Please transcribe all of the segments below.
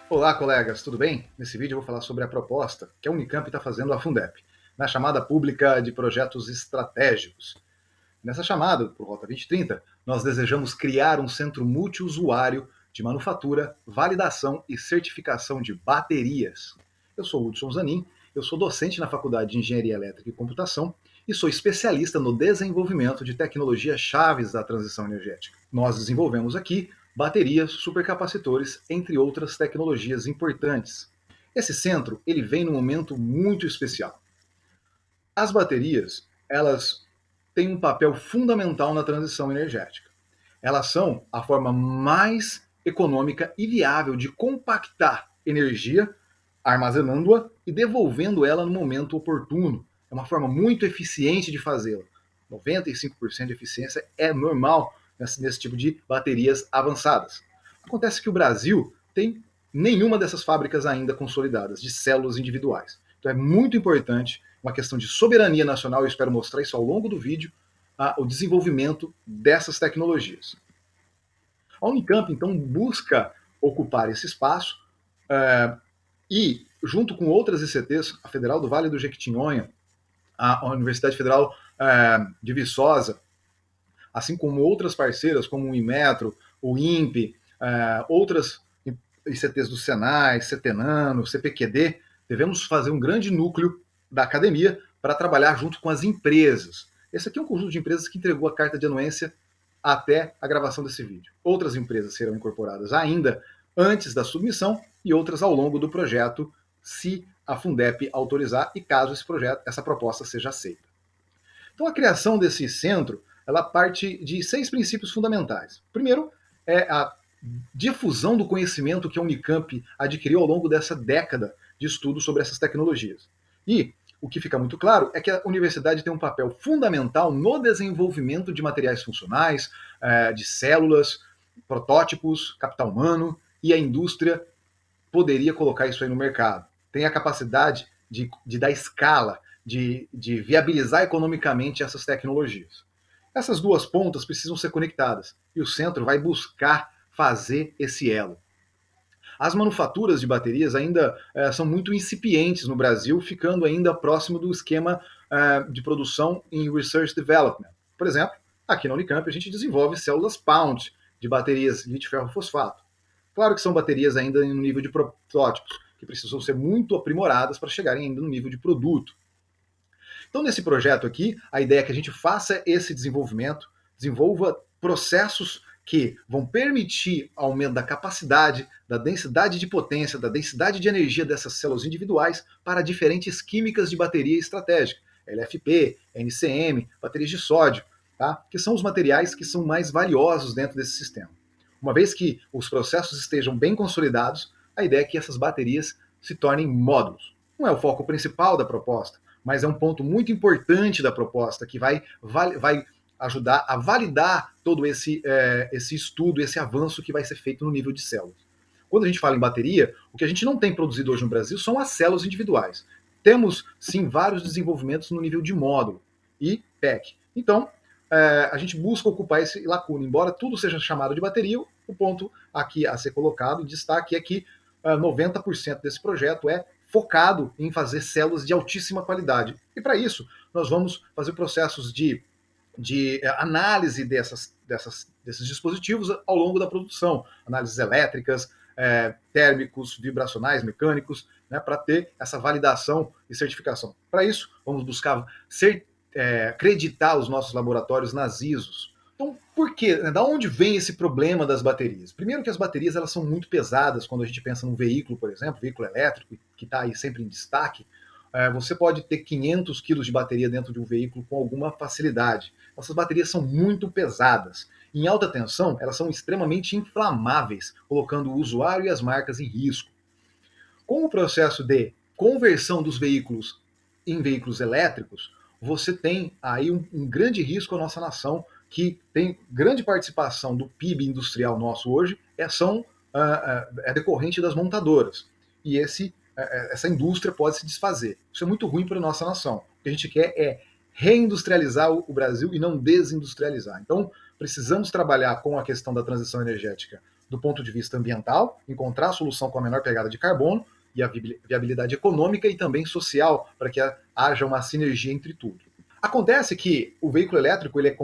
Olá, colegas, tudo bem? Nesse vídeo eu vou falar sobre a proposta que a Unicamp está fazendo à Fundep, na chamada pública de projetos estratégicos. Nessa chamada, por Rota 2030, nós desejamos criar um centro multiusuário de manufatura, validação e certificação de baterias. Eu sou o Hudson Zanin, eu sou docente na Faculdade de Engenharia Elétrica e Computação e sou especialista no desenvolvimento de tecnologias chaves da transição energética. Nós desenvolvemos aqui baterias, supercapacitores, entre outras tecnologias importantes. Esse centro ele vem num momento muito especial. As baterias, elas têm um papel fundamental na transição energética. Elas são a forma mais econômica e viável de compactar energia, armazenando-a e devolvendo ela no momento oportuno. É uma forma muito eficiente de fazê-la. 95% de eficiência é normal nesse tipo de baterias avançadas. Acontece que o Brasil tem nenhuma dessas fábricas ainda consolidadas de células individuais. Então é muito importante, uma questão de soberania nacional, eu espero mostrar isso ao longo do vídeo, o desenvolvimento dessas tecnologias. A Unicamp, então, busca ocupar esse espaço e, junto com outras ICTs, a Federal do Vale do Jequitinhonha, a Universidade Federal de Viçosa, assim como outras parceiras, como o Inmetro, o INPE, outras ICTs do Senai, CETENANO, CPQD, devemos fazer um grande núcleo da academia para trabalhar junto com as empresas. Esse aqui é um conjunto de empresas que entregou a carta de anuência até a gravação desse vídeo. Outras empresas serão incorporadas ainda antes da submissão e outras ao longo do projeto, se a Fundep autorizar e caso essa proposta seja aceita. Então, a criação desse centro, ela parte de 6 princípios fundamentais. Primeiro, é a difusão do conhecimento que a Unicamp adquiriu ao longo dessa década de estudo sobre essas tecnologias. E o que fica muito claro é que a universidade tem um papel fundamental no desenvolvimento de materiais funcionais, de células, protótipos, capital humano, e a indústria poderia colocar isso aí no mercado. Tem a capacidade de dar escala, de viabilizar economicamente essas tecnologias. Essas duas pontas precisam ser conectadas e o centro vai buscar fazer esse elo. As manufaturas de baterias ainda são muito incipientes no Brasil, ficando ainda próximo do esquema de produção em Research Development. Por exemplo, aqui na Unicamp a gente desenvolve células Pound de baterias lítio-ferro-fosfato. Claro que são baterias ainda no nível de protótipos, que precisam ser muito aprimoradas para chegarem ainda no nível de produto. Então, nesse projeto aqui, a ideia é que a gente faça esse desenvolvimento, desenvolva processos que vão permitir aumento da capacidade, da densidade de potência, da densidade de energia dessas células individuais para diferentes químicas de bateria estratégica, LFP, NCM, baterias de sódio, tá? Que são os materiais que são mais valiosos dentro desse sistema. Uma vez que os processos estejam bem consolidados, a ideia é que essas baterias se tornem módulos. Não é o foco principal da proposta, mas é um ponto muito importante da proposta que vai ajudar a validar todo esse estudo, esse avanço que vai ser feito no nível de células. Quando a gente fala em bateria, o que a gente não tem produzido hoje no Brasil são as células individuais. Temos, sim, vários desenvolvimentos no nível de módulo e PEC. Então, a gente busca ocupar esse lacuna. Embora tudo seja chamado de bateria, o ponto aqui a ser colocado em destaque é que 90% desse projeto é focado em fazer células de altíssima qualidade. E para isso, nós vamos fazer processos de análise desses dispositivos ao longo da produção, análises elétricas, térmicos, vibracionais, mecânicos, né, para ter essa validação e certificação. Para isso, vamos buscar acreditar os nossos laboratórios nas ISOs. Então, por quê? Da onde vem esse problema das baterias? Primeiro que as baterias elas são muito pesadas quando a gente pensa num veículo, por exemplo, veículo elétrico, que está aí sempre em destaque. Você pode ter 500 quilos de bateria dentro de um veículo com alguma facilidade. Essas baterias são muito pesadas. Em alta tensão, elas são extremamente inflamáveis, colocando o usuário e as marcas em risco. Com o processo de conversão dos veículos em veículos elétricos, você tem aí um grande risco à nossa nação, que tem grande participação do PIB industrial nosso hoje, é decorrente das montadoras. E essa indústria pode se desfazer. Isso é muito ruim para a nossa nação. O que a gente quer é reindustrializar o Brasil e não desindustrializar. Então, precisamos trabalhar com a questão da transição energética do ponto de vista ambiental, encontrar a solução com a menor pegada de carbono e a viabilidade econômica e também social, para que haja uma sinergia entre tudo. Acontece que o veículo elétrico ele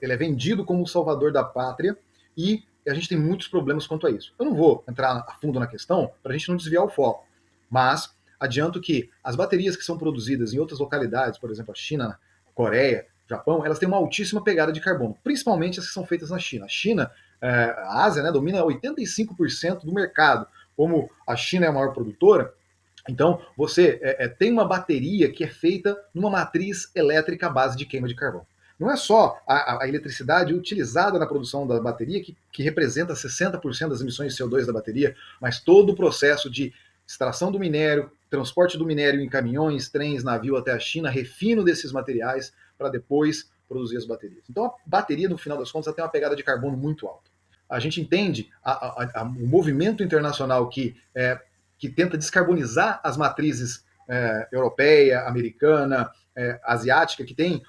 é vendido como o salvador da pátria e a gente tem muitos problemas quanto a isso. Eu não vou entrar a fundo na questão para a gente não desviar o foco, mas adianto que as baterias que são produzidas em outras localidades, por exemplo, a China, a Coreia, Japão, elas têm uma altíssima pegada de carbono, principalmente as que são feitas na China. A China, a Ásia, né, domina 85% do mercado. Como a China é a maior produtora, então você tem uma bateria que é feita numa matriz elétrica à base de queima de carvão. Não é só a eletricidade utilizada na produção da bateria que representa 60% das emissões de CO2 da bateria, mas todo o processo de extração do minério, transporte do minério em caminhões, trens, navio até a China, refino desses materiais para depois produzir as baterias. Então a bateria, no final das contas, ela tem uma pegada de carbono muito alta. A gente entende o movimento internacional que tenta descarbonizar as matrizes europeia, americana, asiática, que tem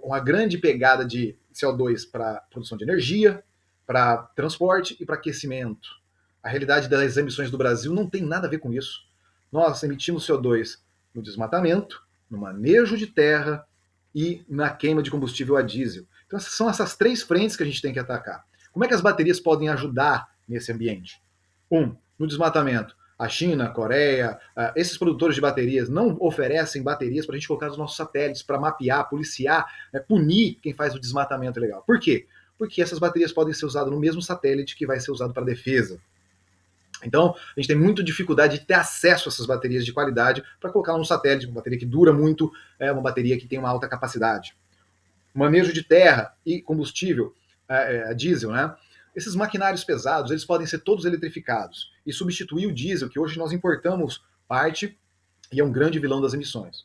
uma grande pegada de CO2 para produção de energia, para transporte e para aquecimento. A realidade das emissões do Brasil não tem nada a ver com isso. Nós emitimos CO2 no desmatamento, no manejo de terra e na queima de combustível a diesel. Então, são essas três frentes que a gente tem que atacar. Como é que as baterias podem ajudar nesse ambiente? No desmatamento. A China, a Coreia, esses produtores de baterias não oferecem baterias para a gente colocar nos nossos satélites, para mapear, policiar, punir quem faz o desmatamento ilegal. Por quê? Porque essas baterias podem ser usadas no mesmo satélite que vai ser usado para defesa. Então, a gente tem muita dificuldade de ter acesso a essas baterias de qualidade para colocar no satélite, uma bateria que dura muito, uma bateria que tem uma alta capacidade. Manejo de terra e combustível, diesel, né? Esses maquinários pesados, eles podem ser todos eletrificados e substituir o diesel, que hoje nós importamos parte e é um grande vilão das emissões.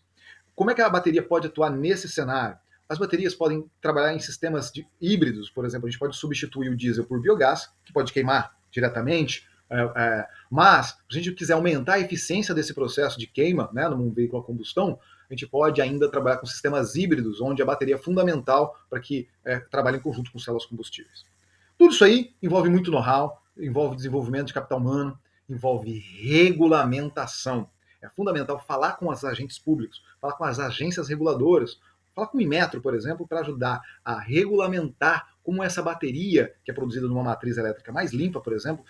Como é que a bateria pode atuar nesse cenário? As baterias podem trabalhar em sistemas híbridos, por exemplo, a gente pode substituir o diesel por biogás, que pode queimar diretamente, mas se a gente quiser aumentar a eficiência desse processo de queima, né, num veículo a combustão, a gente pode ainda trabalhar com sistemas híbridos, onde a bateria é fundamental para que trabalhe em conjunto com células combustíveis. Tudo isso aí envolve muito know-how, envolve desenvolvimento de capital humano, envolve regulamentação. É fundamental falar com os agentes públicos, falar com as agências reguladoras, falar com o Inmetro, por exemplo, para ajudar a regulamentar como essa bateria, que é produzida numa matriz elétrica mais limpa, por exemplo,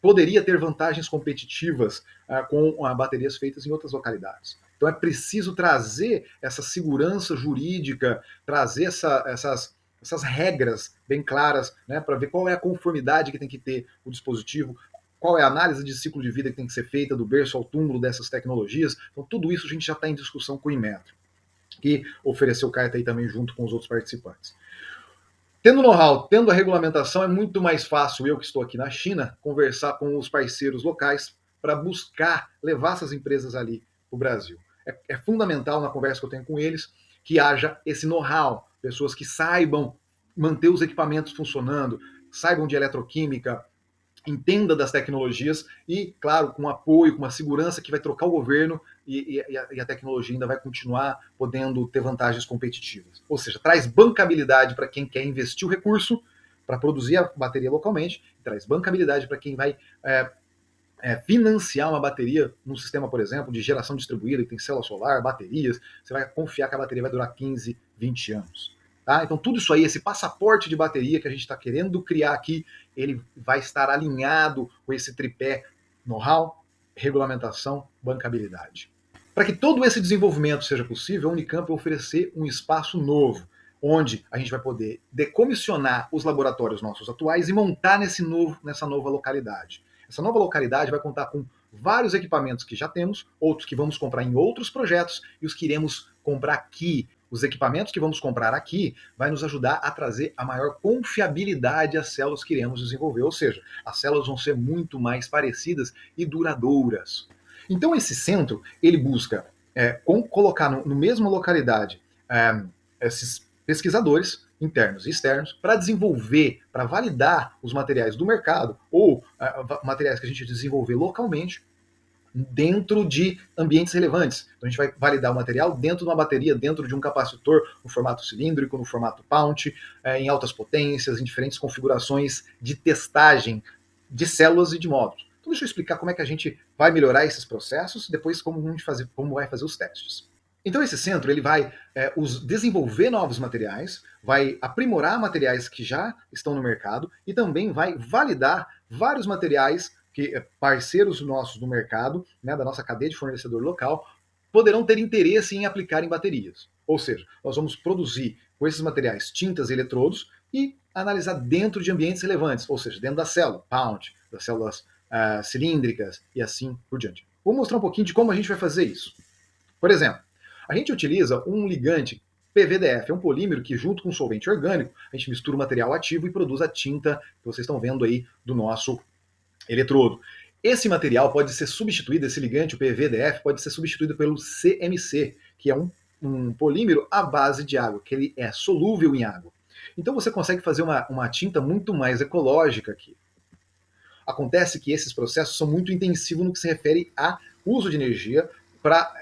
poderia ter vantagens competitivas com baterias feitas em outras localidades. Então é preciso trazer essa segurança jurídica, trazer essas regras bem claras, né, para ver qual é a conformidade que tem que ter o dispositivo, qual é a análise de ciclo de vida que tem que ser feita do berço ao túmulo dessas tecnologias. Então tudo isso a gente já está em discussão com o Inmetro, que ofereceu carta aí também junto com os outros participantes. Tendo know-how, tendo a regulamentação, é muito mais fácil eu que estou aqui na China conversar com os parceiros locais para buscar levar essas empresas ali para o Brasil. É fundamental na conversa que eu tenho com eles que haja esse know-how, pessoas que saibam manter os equipamentos funcionando, saibam de eletroquímica, entenda das tecnologias e, claro, com apoio, com uma segurança que vai trocar o governo e a tecnologia ainda vai continuar podendo ter vantagens competitivas. Ou seja, traz bancabilidade para quem quer investir o recurso para produzir a bateria localmente, traz bancabilidade para quem vai financiar uma bateria num sistema, por exemplo, de geração distribuída, que tem célula solar, baterias, você vai confiar que a bateria vai durar 15, 20 anos. Tá? Então tudo isso aí, esse passaporte de bateria que a gente está querendo criar aqui, ele vai estar alinhado com esse tripé know-how, regulamentação, bancabilidade. Para que todo esse desenvolvimento seja possível, a Unicamp vai oferecer um espaço novo, onde a gente vai poder decomissionar os laboratórios nossos atuais e montar nessa nova localidade. Essa nova localidade vai contar com vários equipamentos que já temos, outros que vamos comprar em outros projetos e os que iremos comprar aqui. Os equipamentos que vamos comprar aqui vai nos ajudar a trazer a maior confiabilidade às células que iremos desenvolver, ou seja, as células vão ser muito mais parecidas e duradouras. Então esse centro, ele busca colocar no mesma localidade esses pesquisadores internos e externos para desenvolver, para validar os materiais do mercado ou materiais que a gente desenvolver localmente dentro de ambientes relevantes. Então a gente vai validar o material dentro de uma bateria, dentro de um capacitor, no formato cilíndrico, no formato pouch, em altas potências, em diferentes configurações de testagem de células e de módulos. Então deixa eu explicar como é que a gente vai melhorar esses processos, depois como vai fazer os testes. Então esse centro ele vai desenvolver novos materiais, vai aprimorar materiais que já estão no mercado e também vai validar vários materiais que parceiros nossos do mercado, né, da nossa cadeia de fornecedor local, poderão ter interesse em aplicar em baterias. Ou seja, nós vamos produzir com esses materiais tintas e eletrodos e analisar dentro de ambientes relevantes, ou seja, dentro da célula, pound, das células cilíndricas e assim por diante. Vou mostrar um pouquinho de como a gente vai fazer isso. Por exemplo, a gente utiliza um ligante PVDF, é um polímero que junto com solvente orgânico, a gente mistura o material ativo e produz a tinta que vocês estão vendo aí do nosso eletrodo. Esse material pode ser substituído, esse ligante, o PVDF, pode ser substituído pelo CMC, que é um polímero à base de água, que ele é solúvel em água. Então você consegue fazer uma tinta muito mais ecológica aqui. Acontece que esses processos são muito intensivos no que se refere a uso de energia para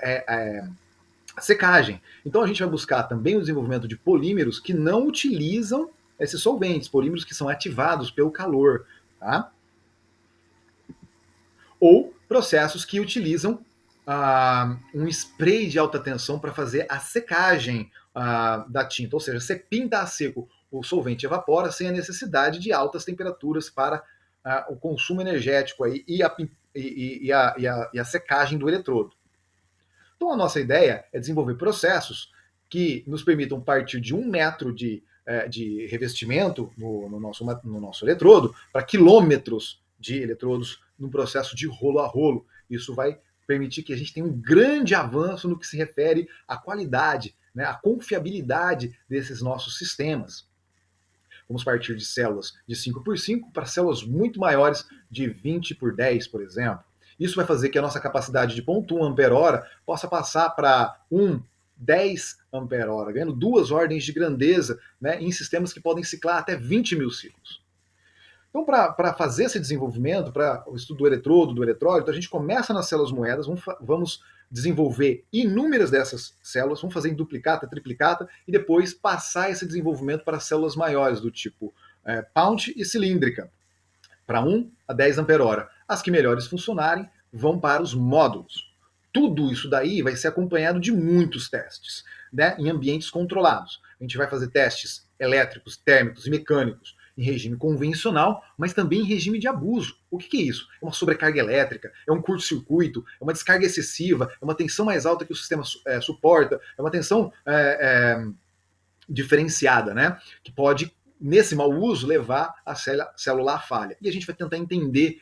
secagem. Então a gente vai buscar também o desenvolvimento de polímeros que não utilizam esses solventes, polímeros que são ativados pelo calor, tá? Ou processos que utilizam um spray de alta tensão para fazer a secagem da tinta, ou seja, você pinta a seco, o solvente evapora sem a necessidade de altas temperaturas para o consumo energético aí e a secagem do eletrodo. Então a nossa ideia é desenvolver processos que nos permitam partir de 1 metro de revestimento no nosso eletrodo para quilômetros de eletrodos no processo de rolo a rolo. Isso vai permitir que a gente tenha um grande avanço no que se refere à qualidade, né, à confiabilidade desses nossos sistemas. Vamos partir de células de 5x5 para células muito maiores de 20x10, por exemplo. Isso vai fazer que a nossa capacidade de 0,1 ampere-hora possa passar para 10 ampere-hora, ganhando 2 ordens de grandeza, né, em sistemas que podem ciclar até 20 mil ciclos. Então, para fazer esse desenvolvimento, para o estudo do eletrodo, do eletrólito, a gente começa nas células moedas, vamos desenvolver inúmeras dessas células, vamos fazer em duplicata, triplicata, e depois passar esse desenvolvimento para células maiores, do tipo pouch e cilíndrica, para 1 a 10 ampere-hora. As que melhores funcionarem vão para os módulos. Tudo isso daí vai ser acompanhado de muitos testes, né, em ambientes controlados. A gente vai fazer testes elétricos, térmicos e mecânicos em regime convencional, mas também em regime de abuso. O que é isso? É uma sobrecarga elétrica, é um curto-circuito, é uma descarga excessiva, é uma tensão mais alta que o sistema suporta, é uma tensão diferenciada, né, que pode, nesse mau uso, levar a célula à falha. E a gente vai tentar entender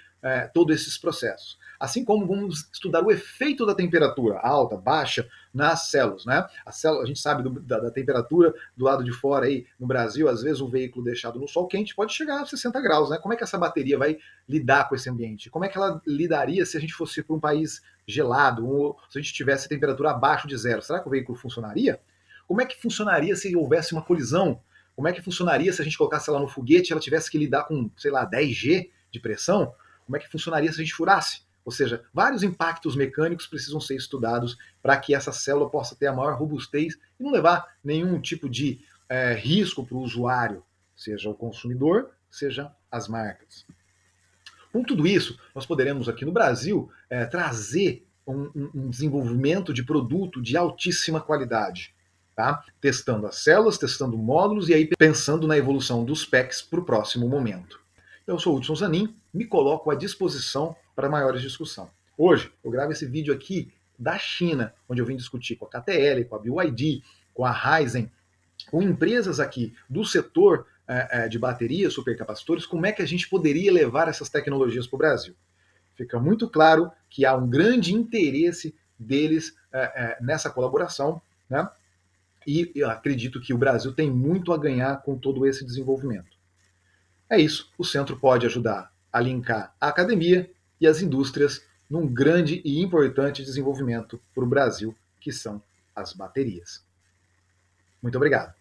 todos esses processos. Assim como vamos estudar o efeito da temperatura alta, baixa, nas células, né? A gente sabe da temperatura do lado de fora aí, no Brasil, às vezes um veículo deixado no sol quente pode chegar a 60 graus, né? Como é que essa bateria vai lidar com esse ambiente? Como é que ela lidaria se a gente fosse para um país gelado, ou se a gente tivesse temperatura abaixo de zero? Será que o veículo funcionaria? Como é que funcionaria se houvesse uma colisão? Como é que funcionaria se a gente colocasse ela no foguete e ela tivesse que lidar com, sei lá, 10 G de pressão? Como é que funcionaria se a gente furasse? Ou seja, vários impactos mecânicos precisam ser estudados para que essa célula possa ter a maior robustez e não levar nenhum tipo de risco para o usuário, seja o consumidor, seja as marcas. Com tudo isso, nós poderemos aqui no Brasil trazer um desenvolvimento de produto de altíssima qualidade. Tá? Testando as células, testando módulos e aí pensando na evolução dos PECs para o próximo momento. Eu sou o Hudson Zanin, me coloco à disposição para maiores discussão. Hoje, eu gravo esse vídeo aqui da China, onde eu vim discutir com a KTL, com a BYD, com a Ryzen, com empresas aqui do setor de baterias, supercapacitores, como é que a gente poderia levar essas tecnologias para o Brasil. Fica muito claro que há um grande interesse deles nessa colaboração, né? E eu acredito que o Brasil tem muito a ganhar com todo esse desenvolvimento. É isso, o centro pode ajudar a linkar a academia e as indústrias num grande e importante desenvolvimento para o Brasil, que são as baterias. Muito obrigado.